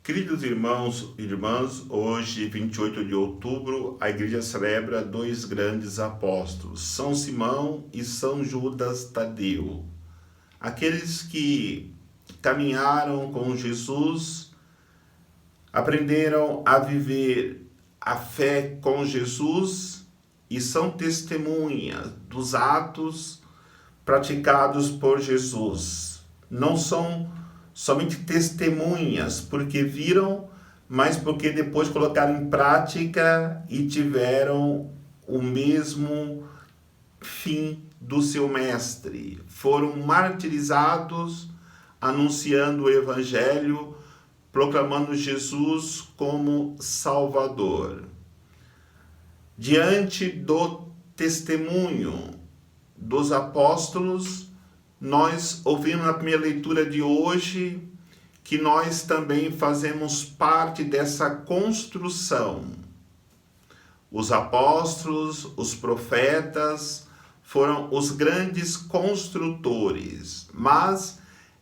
Queridos irmãos e irmãs, hoje, 28 de outubro, a igreja celebra dois grandes apóstolos, São Simão e São Judas Tadeu. Aqueles que caminharam com Jesus, aprenderam a viver a fé com Jesus e são testemunhas dos atos praticados por Jesus. Não são somente testemunhas, porque viram, mas porque depois colocaram em prática e tiveram o mesmo fim do seu mestre. Foram martirizados, anunciando o Evangelho, proclamando Jesus como Salvador. Diante do testemunho dos apóstolos, nós ouvimos na primeira leitura de hoje que nós também fazemos parte dessa construção. Os apóstolos, os profetas foram os grandes construtores, mas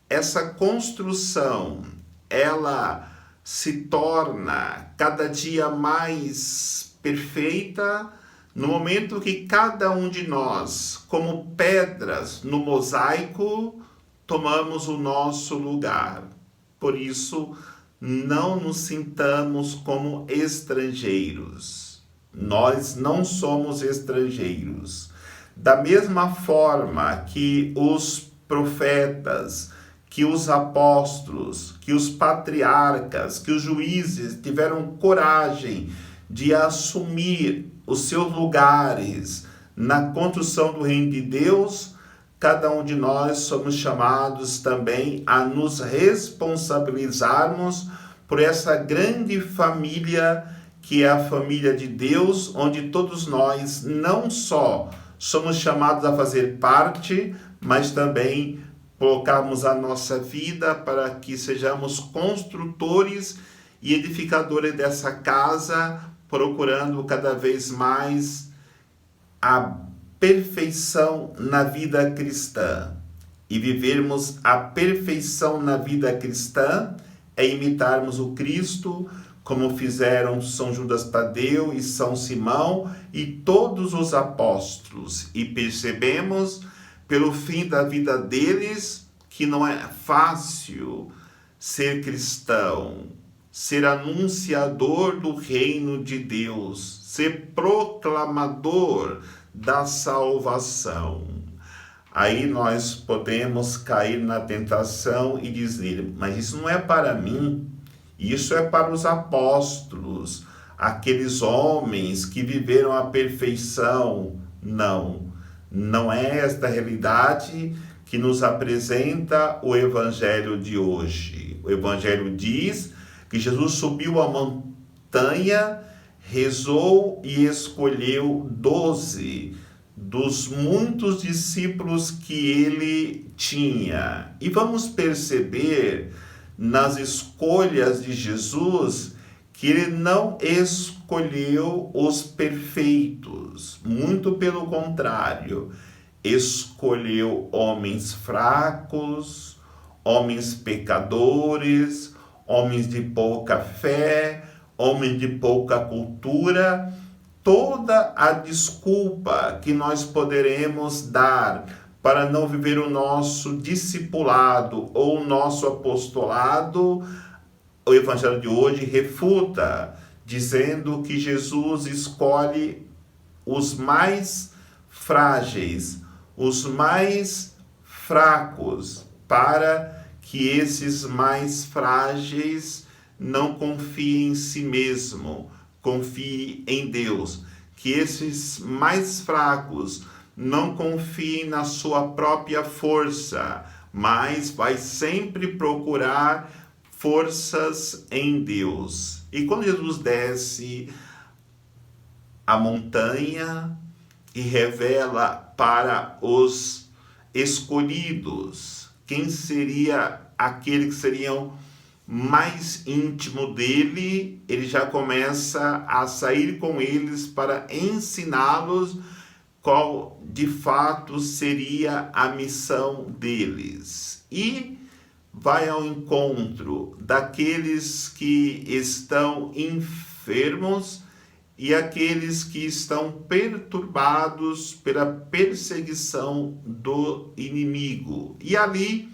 essa construção, ela se torna cada dia mais perfeita no momento que cada um de nós, como pedras no mosaico, tomamos o nosso lugar. Por isso, não nos sintamos como estrangeiros. Nós não somos estrangeiros. Da mesma forma que os profetas, que os apóstolos, que os patriarcas, que os juízes tiveram coragem de assumir os seus lugares na construção do reino de Deus, cada um de nós somos chamados também a nos responsabilizarmos por essa grande família que é a família de Deus, onde todos nós não só somos chamados a fazer parte, mas também colocarmos a nossa vida para que sejamos construtores e edificadores dessa casa, procurando cada vez mais a perfeição na vida cristã. E vivermos a perfeição na vida cristã é imitarmos o Cristo, como fizeram São Judas Tadeu e São Simão e todos os apóstolos. E percebemos, pelo fim da vida deles, que não é fácil ser cristão, ser anunciador do reino de Deus, ser proclamador da salvação. Aí nós podemos cair na tentação e dizer, mas isso não é para mim, isso é para os apóstolos, aqueles homens que viveram a perfeição. Não é esta realidade que nos apresenta o Evangelho de hoje. O Evangelho diz que Jesus subiu a montanha, rezou e escolheu 12 dos muitos discípulos que ele tinha. E vamos perceber nas escolhas de Jesus que ele não escolheu os perfeitos, muito pelo contrário, escolheu homens fracos, homens pecadores, homens de pouca fé, homens de pouca cultura. Toda a desculpa que nós poderemos dar para não viver o nosso discipulado ou o nosso apostolado, o Evangelho de hoje refuta, dizendo que Jesus escolhe os mais frágeis, os mais fracos, para que esses mais frágeis não confiem em si mesmo, confiem em Deus. Que esses mais fracos não confiem na sua própria força, mas vai sempre procurar forças em Deus. E quando Jesus desce a montanha e revela para os escolhidos quem seria aquele que seriam mais íntimo dele, ele já começa a sair com eles para ensiná-los qual de fato seria a missão deles. E vai ao encontro daqueles que estão enfermos e aqueles que estão perturbados pela perseguição do inimigo. E ali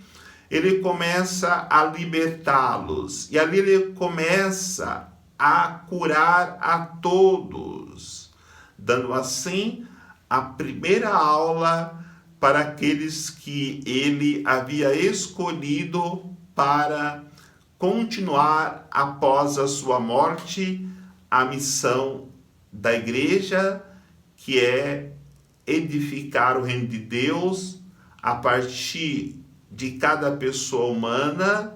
ele começa a libertá-los, e ali ele começa a curar a todos, dando assim a primeira aula para aqueles que ele havia escolhido para continuar após a sua morte a missão da igreja, que é edificar o reino de Deus a partir de cada pessoa humana,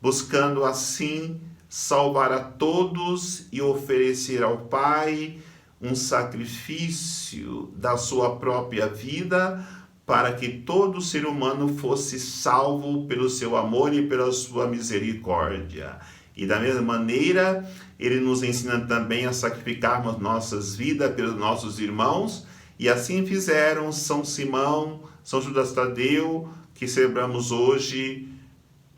buscando assim salvar a todos e oferecer ao Pai um sacrifício da sua própria vida, para que todo ser humano fosse salvo pelo seu amor e pela sua misericórdia. E da mesma maneira, ele nos ensina também a sacrificarmos nossas vidas pelos nossos irmãos, e assim fizeram São Simão, São Judas Tadeu, que celebramos hoje,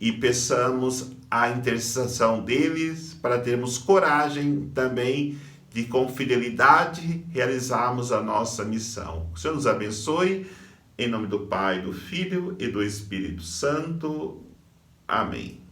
e peçamos a intercessão deles para termos coragem também de, com fidelidade, realizarmos a nossa missão. O Senhor nos abençoe, em nome do Pai, do Filho e do Espírito Santo. Amém.